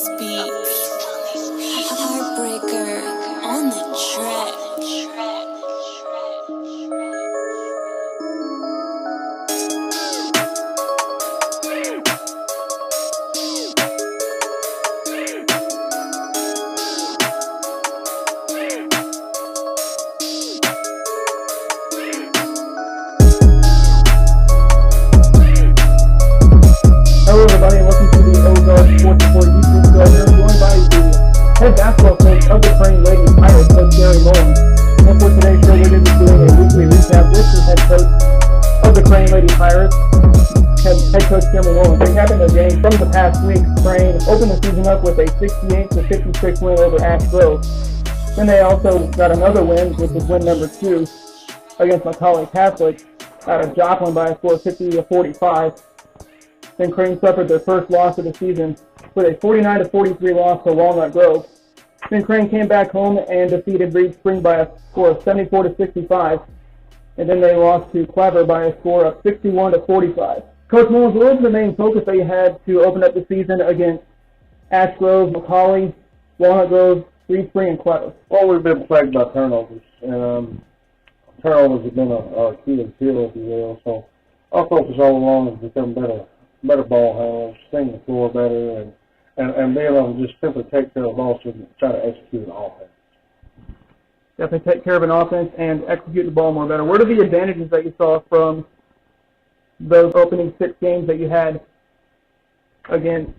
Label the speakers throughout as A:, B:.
A: these beats. Heartbreaker on the track.
B: Hello everybody and welcome to the Ozarks Sports Report YouTube show. Here I'm joined by the head basketball coach of the Crane Lady Pirates, Coach Jeremy Mullins. And for today's show, we're going to be doing a weekly recap with the head coach of the Crane Lady Pirates, head coach Jeremy Mullins. Recapping the game from the past week, Crane opened the season up with a 68-56 win over Ash Grove. Then they also got another win, which was win number 2 against Macaulay Catholic out of Joplin by a score of 50-45. Then Crane suffered their first loss of the season with a 49-43 loss to Walnut Grove. Then Crane came back home and defeated Reed Spring by a score of 74-65. And then they lost to Clever by a score of 61-45. Coach Mullins, what was the main focus that you had to open up the season against Ash Grove, Macaulay, Walnut Grove, Reed Spring, and Clever?
C: Well, we've been plagued by turnovers. And turnovers have been our Achilles heel, if you will. So our focus all along has become better ball handlers, seeing the floor better, and being able to just simply take care of the ball so we can try to execute an offense.
B: Definitely take care of an offense and execute the ball more better. What are the advantages that you saw from those opening 6 games that you had against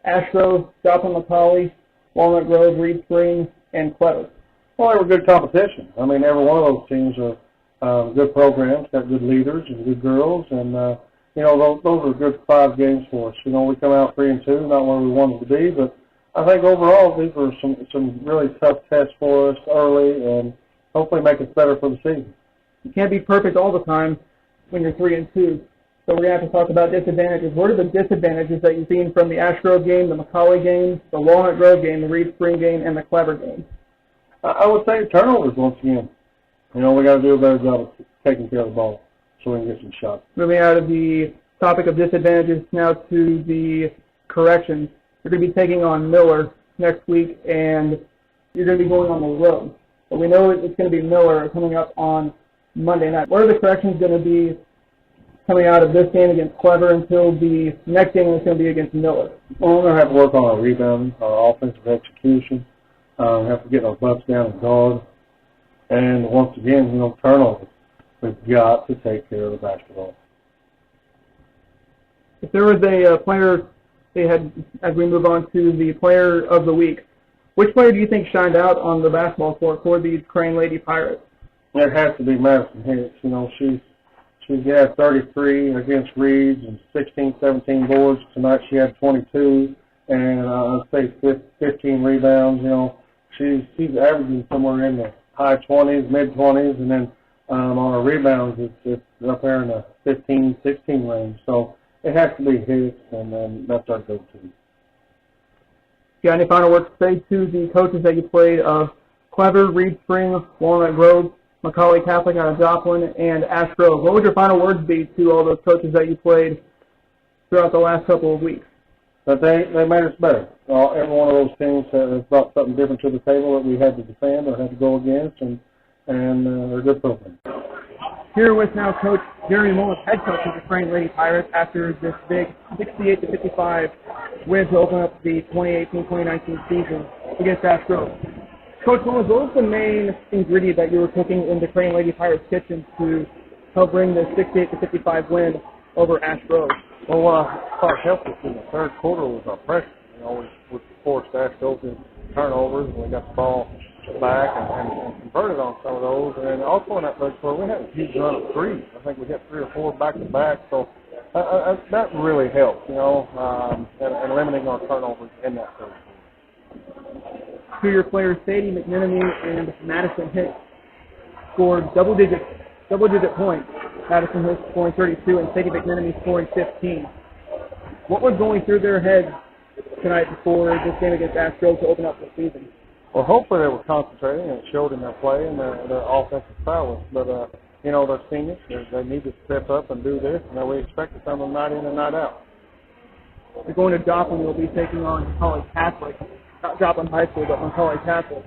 B: Ash Grove, Joplin, Macaulay, Walnut Grove, Reed Spring, and Clever?
C: Well, they were good competition. I mean, every one of those teams are good programs, got good leaders and good girls, and you know, those are good 5 games for us. You know, we come out 3-2, not where we wanted to be, but I think overall these were some really tough tests for us early, and hopefully make us better for the season.
B: You can't be perfect all the time when you're 3-2, so we're going to have to talk about disadvantages. What are the disadvantages that you've seen from the Ash Grove game, the Macaulay game, the Walnut Grove game, the Reed Spring game, and the Clever game?
C: I would say turnovers once again. You know, we got to do a better job of taking care of the ball so we can get some shots.
B: Moving out of the topic of disadvantages now to the corrections. You're going to be taking on Miller next week, and you're going to be going on the road. But we know it's going to be Miller coming up on Monday night. What are the corrections going to be coming out of this game against Clever until the next game is going to be against Miller?
C: Well, we're going to have to work on our rebounding, our offensive execution. We have to get our butts down and guard. And once again, you know, turnovers. We've got to take care of the basketball.
B: If there was a player they had, as we move on to the player of the week, which player do you think shined out on the basketball court for these Crane Lady Pirates?
C: It has to be Madison Hicks. You know, she's had 33 against Reeds and 16, 17 boards. Tonight she had 22, and I'd say 15 rebounds. You know, she's averaging somewhere in the high 20s, mid 20s, and then on her rebounds, it's up there in the 15, 16 range. So it has to be Hicks, and then that's our go-to.
B: Got any final words to say to the coaches that you played of Clever, Reed Spring, Walnut Grove, Macaulay Catholic out of Joplin, and Ash Grove? What would your final words be to all those coaches that you played throughout the last couple of weeks?
C: But they made us better. Every one of those teams has brought something different to the table that we had to defend or had to go against, and they're a good program.
B: Here with now Coach Jeremy Mullins, head coach of the Crane Lady Pirates, after this big 68-55 win to open up the 2018-2019 season against Ash Grove. Coach Mullins, what was the main ingredient that you were cooking in the Crane Lady Pirates kitchen to help bring this 68-55 win over Ash Grove?
C: Well, what I thought helped us in the third quarter was our pressure. You know, we forced Ash Grove into turnovers, and we got the ball back and converted on some of those. And also in that third quarter, we had a huge run of threes. I think we hit 3 or 4 back-to-back. So that really helped, you know, and limiting our turnovers in that third quarter.
B: 2-year players Sadie McMenemy and Madison Hicks scored double-digit points. Madison Hicks scoring 32 and Sadie McMenemy scoring 15. What was going through their heads tonight before this game against Ash Grove to open up the season?
C: Well, hopefully they were concentrating, and it showed in their play and their offensive prowess. But, you know, they're seniors. They need to step up and do this, and we expect it from them night in and night out.
B: They're going to Joplin. They'll be taking on Macaulay Catholic. Not Joplin High School, but Macaulay Catholic.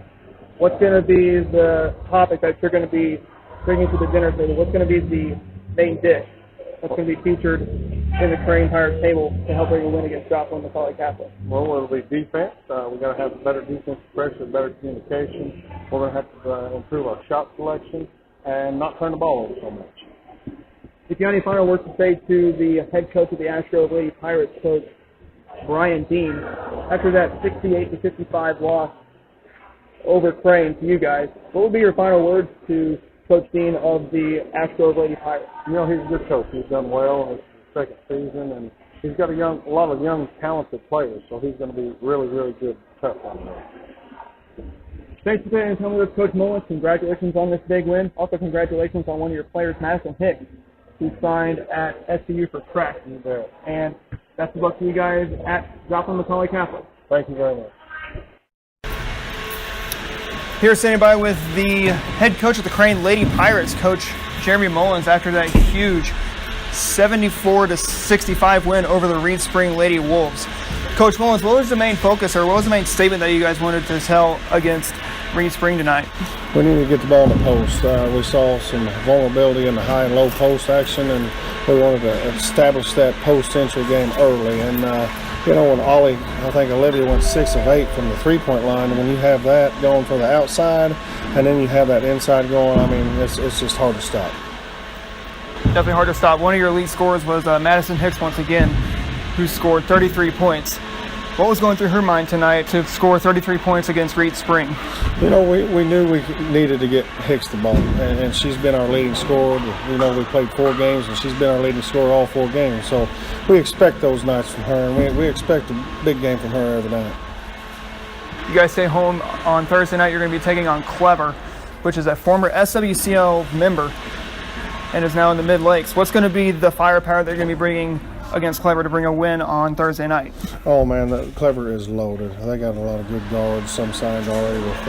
B: What's going to be the topic that you're going to be bringing to the dinner table? What's going to be the main dish that's going to be featured in the Crane Pirates table to help bring a win against Joplin Macaulay Catholic?
C: Well, it'll be defense. We got to have better defensive pressure, better communication. We're going to have to improve our shot selection and not turn the ball over so much.
B: If you have any final words to say to the head coach of the Astro Lady Pirates, Coach Brian Dean, after that 68-55 loss over Crane to you guys, what would be your final words to Coach Dean of the Astro Lady Pirates?
C: You know, he's a good coach. He's done well in his second season, and he's got a lot of young, talented players, so he's going to be really, really good, tough on them.
B: Thanks for taking time with us, Coach Mullins. Congratulations on this big win. Also, congratulations on one of your players, Madison Hicks, who signed at SCU for track. And best of luck to you guys at Joplin Macaulay Catholic.
C: Thank you very much.
D: Here standing by with the head coach of the Crane Lady Pirates, Coach Jeremy Mullins, after that huge 74-65 win over the Reed Spring Lady Wolves. Coach Mullins, what was the main focus, or what was the main statement that you guys wanted to tell against Reed Spring tonight?
E: We need to get the ball in the post. We saw some vulnerability in the high and low post action, and we wanted to establish that post entry game early. And you know, when Ollie, I think Olivia went 6 of 8 from the three-point line, and when you have that going for the outside, and then you have that inside going, I mean, it's just hard to stop.
D: Definitely hard to stop. One of your elite scorers was Madison Hicks once again, who scored 33 points. What was going through her mind tonight to score 33 points against Reed Spring?
E: You know, we knew we needed to get Hicks the ball, and she's been our leading scorer. You know, we played 4 games, and she's been our leading scorer all 4 games. So we expect those nights from her, and we expect a big game from her every night.
D: You guys stay home on Thursday night. You're going to be taking on Clever, which is a former SWCL member and is now in the Mid-Lakes. What's going to be the firepower that you're going to be bringing against Clever to bring a win on Thursday night?
E: Oh man, Clever is loaded. They got a lot of good guards, some signed already with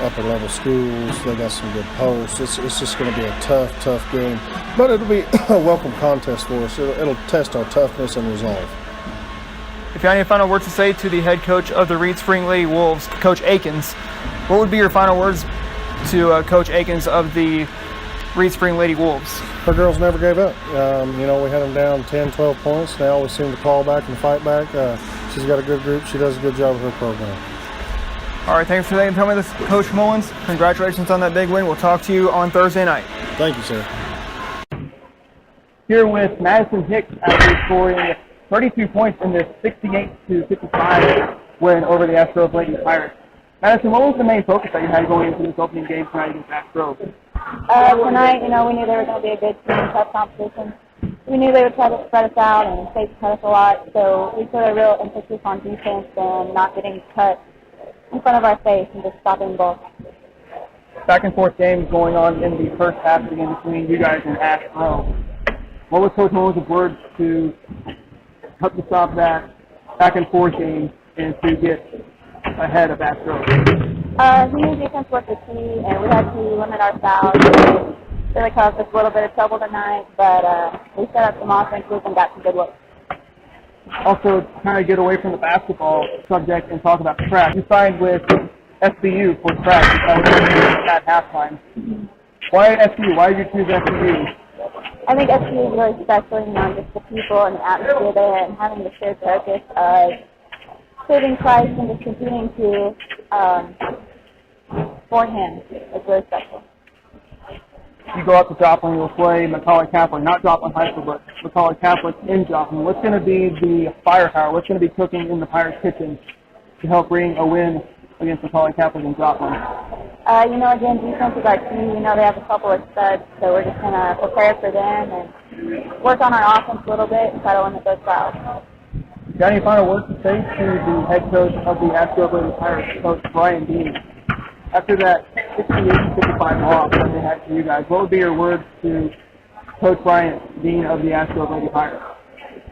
E: upper level schools. They got some good posts. It's just going to be a tough game, but it'll be a welcome contest for us. It'll test our toughness and resolve.
D: If you have any final words to say to the head coach of the Reed Spring Lady Wolves, Coach Akins, what would be your final words to Coach Akins of the Reed Spring Lady Wolves?
E: Our girls never gave up. You know, we had them down 10, 12 points. They always seem to claw back and fight back. She's got a good group. She does a good job with her program.
D: All right, thanks for taking time with us, Coach Mullins. Congratulations on that big win. We'll talk to you on Thursday night.
E: Thank you, sir.
B: Here with Madison Hicks after scoring 32 points in this 68-55 win over the Astro Lady Pirates. Madison, what was the main focus that you had going into this opening game tonight against Astro?
F: Tonight, you know, we knew they were going to be a good team, tough competition. We knew they would try to spread us out and stay to cut us a lot, so we put a real emphasis on defense and not getting cut in front of our face and just stopping the ball.
B: Back and forth games going on in the first half of the game between you guys and Astro. What was Coach Mullins' words to help you stop that back and forth game and to get ahead of Astro?
F: He knew defense was the key, and we had to limit our fouls. It really caused us a little bit of trouble tonight, but we set up some offenses and got some good looks.
B: Also, to kind of get away from the basketball subject and talk about track, you signed with SBU for track at halftime. Why SBU? Why did you choose SBU?
F: I think SBU is really special, you know, just the people and the atmosphere there and having the shared purpose of saving Christ and just competing for him. It's really special.
B: You go up to Joplin, you'll play Macaulay Catholic, not Joplin High School, but Macaulay Catholic in Joplin. What's going to be the firepower? What's going to be cooking in the Pirates' kitchen to help bring a win against Macaulay Catholic in Joplin?
F: You know, again, defense is our key. You know, they have a couple of studs, so we're just going to prepare for them and work on our offense a little bit and try to limit those fouls.
B: Got any final words to say to the head coach of the Astro Lady Pirates, Coach Brian Dean? After that 68-55 loss that they had to you guys, what would be your words to Coach Brian Dean of the Astro Lady Pirates?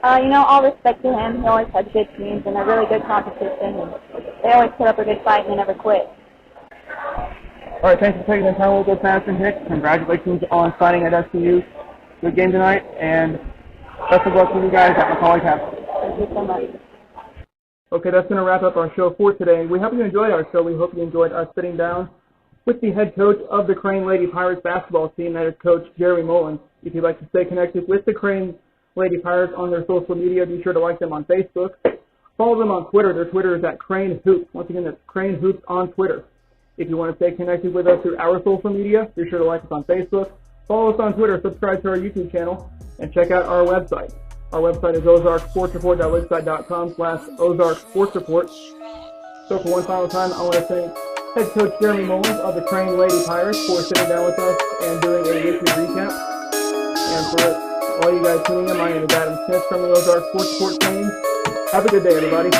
F: You know, all respect to him. He always has good teams and a really good competition. And they always put up a good fight and they never quit.
B: All right, thanks for taking the time with us, Madison Hicks. Congratulations on signing at SCU. Good game tonight, and best of luck to you guys at Macaulay Catholic.
F: Thank you so much.
D: Okay, that's going to wrap up our show for today. We hope you enjoyed our show. We hope you enjoyed us sitting down with the head coach of the Crane Lady Pirates basketball team, that is Coach Jeremy Mullins. If you'd like to stay connected with the Crane Lady Pirates on their social media, be sure to like them on Facebook. Follow them on Twitter. Their Twitter is at Crane Hoops. Once again, that's Crane Hoops on Twitter. If you want to stay connected with us through our social media, be sure to like us on Facebook, follow us on Twitter, subscribe to our YouTube channel, and check out our website. Our website is ozarksportsreport.wixsite.com/Ozark Sports Report. So for one final time, I want to thank head coach Jeremy Mullins of the Crane Lady Pirates for sitting down with us and doing a weekly recap. And for all you guys tuning in, my name is Adam Smith from the Ozark Sports Report team. Have a good day, everybody.